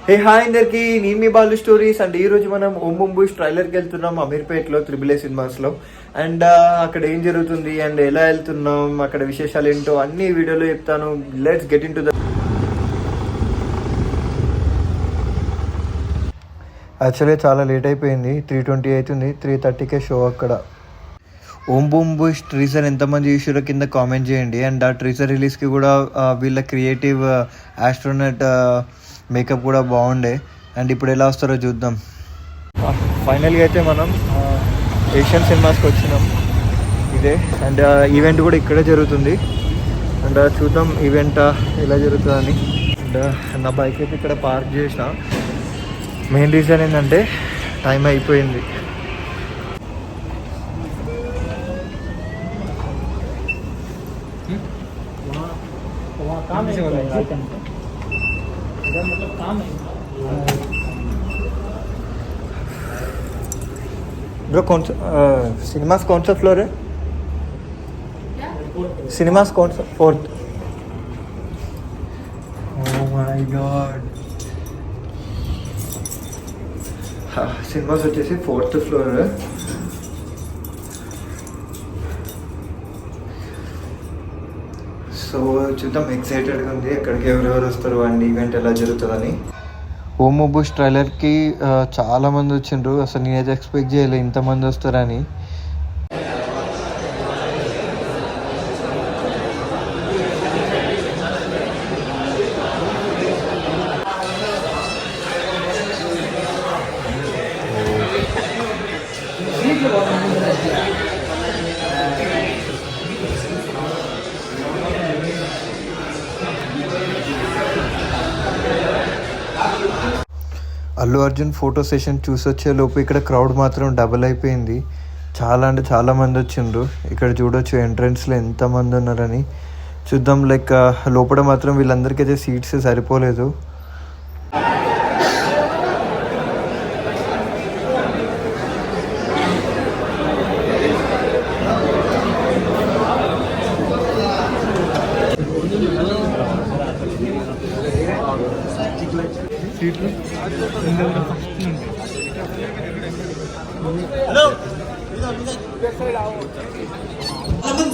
Hey hi అందరికి, నేను మీ Balu stories. And ఈ రోజు మనం ఓం బూమ్ బూష్ ట్రైలర్కి వెళ్తున్నాం అమీర్పేట్లో AAA సినిమాస్లో. అండ్ అక్కడ ఏం జరుగుతుంది అండ్ ఎలా వెళ్తున్నాం, అక్కడ విశేషాలు ఏంటో అన్ని వీడియోలో చెప్తాను. Let's get in to the. యాక్చువల్గా చాలా లేట్ అయిపోయింది, 3:20 అవుతుంది. 3:30కే షో అక్కడ. ఓం బూమ్ బూష్ ట్రీజర్ ఎంతమంది చూసారో కింద కామెంట్ చేయండి. అండ్ ఆ ట్రీజర్ రిలీజ్కి కూడా వీళ్ళ క్రియేటివ్ ఆస్ట్రోనట్ మేకప్ కూడా బాగుండే. అండ్ ఇప్పుడు ఎలా వస్తారో చూద్దాం. ఫైనల్గా అయితే మనం ఏషియన్ సినిమాస్కి వచ్చినాం. ఇదే అండ్ ఈవెంట్ కూడా ఇక్కడే జరుగుతుంది. అండ్ చూద్దాం ఈవెంట్ ఎలా జరుగుతుందని. అండ్ నా బైక్ అయితే ఇక్కడ పార్క్ చేసిన. మెయిన్ రీజన్ ఏంటంటే టైం అయిపోయింది. ब्रो कौन सा सिनेमास कौन सा फ्लोर है? सिनेमास कौन सा? 4th. Oh my god. Cinemas వచ్చేసి 4th ఫ్లోర్. సో చూద్దాం, ఎక్సైటెడ్గా ఉంది ఎక్కడికి ఎవరెవరు వస్తారు అండ్ ఈవెంట్ ఎలా జరుగుతుందని. ఓం బూమ్ బూష్ ట్రైలర్కి చాలామంది వచ్చిండ్రు. అసలు నేనైతే ఎక్స్పెక్ట్ చేయలేదు ఇంతమంది వస్తారని. అల్లు అర్జున్ ఫోటో సెషన్ చూసి వచ్చే లోపు ఇక్కడ క్రౌడ్ మాత్రం డబుల్ అయిపోయింది. చాలా అంటే చాలా మంది వచ్చిండ్రు. ఇక్కడ చూడొచ్చు ఎంట్రన్స్లో ఎంతమంది ఉన్నారని. చూద్దాం, లైక్ లోపల మాత్రం వీళ్ళందరికీ అయితే సీట్స్ సరిపోలేదు.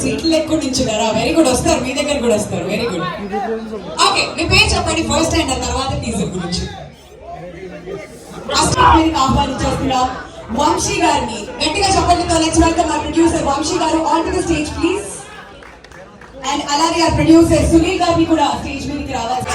సీట్లు ఎక్కువ నించున్నారా? Very good. వస్తారు, మీ దగ్గర కూడా వస్తారు. Very good. ఓకే, మీ పేరు చెప్పండి ఫస్ట్ అండ్ తర్వాత టీజర్ గురించి. ఆహ్వానించేస్తున్నాం వంశీ గారిని. గట్టిగా చెప్పండి. Let's welcome our producer Vamshi garu on to the stage please. And అలాగే ఆ ప్రొడ్యూసర్ సునీల్ గారిని కూడా స్టేజ్ మీదకి రావాలి.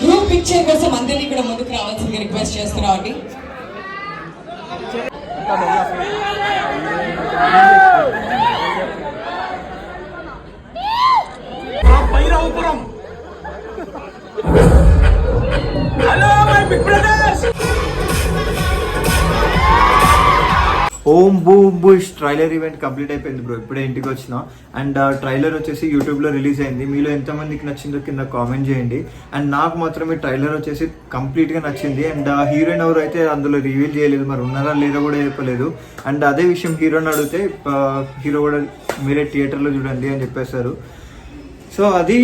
గ్రూప్ పిక్చర్ కోసం అందరినీ కూడా ముందుకు రావాల్సిందిగా రిక్వెస్ట్ చేస్తున్నామండి. ఓం boom bush trailer event complete అయిపోయింది బ్రో. ఇప్పుడే ఇంటికి వచ్చిన. అండ్ ట్రైలర్ వచ్చేసి యూట్యూబ్లో రిలీజ్ అయింది. మీలో ఎంతమందికి నచ్చిందో కింద కామెంట్ చేయండి. అండ్ నాకు మాత్రం ఈ ట్రైలర్ వచ్చేసి కంప్లీట్గా నచ్చింది. అండ్ హీరోయిన్ ఎవరు అయితే అందులో రివీల్ చేయలేదు, మరి ఉన్నారా లేదా కూడా చెప్పలేదు. అండ్ అదే విషయం హీరోని అడిగితే హీరో కూడా మీరే థియేటర్లో చూడండి అని చెప్పేశారు. సో అది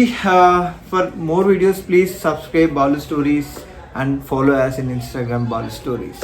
for more videos please subscribe Balu stories and follow us in Instagram Balu Stories.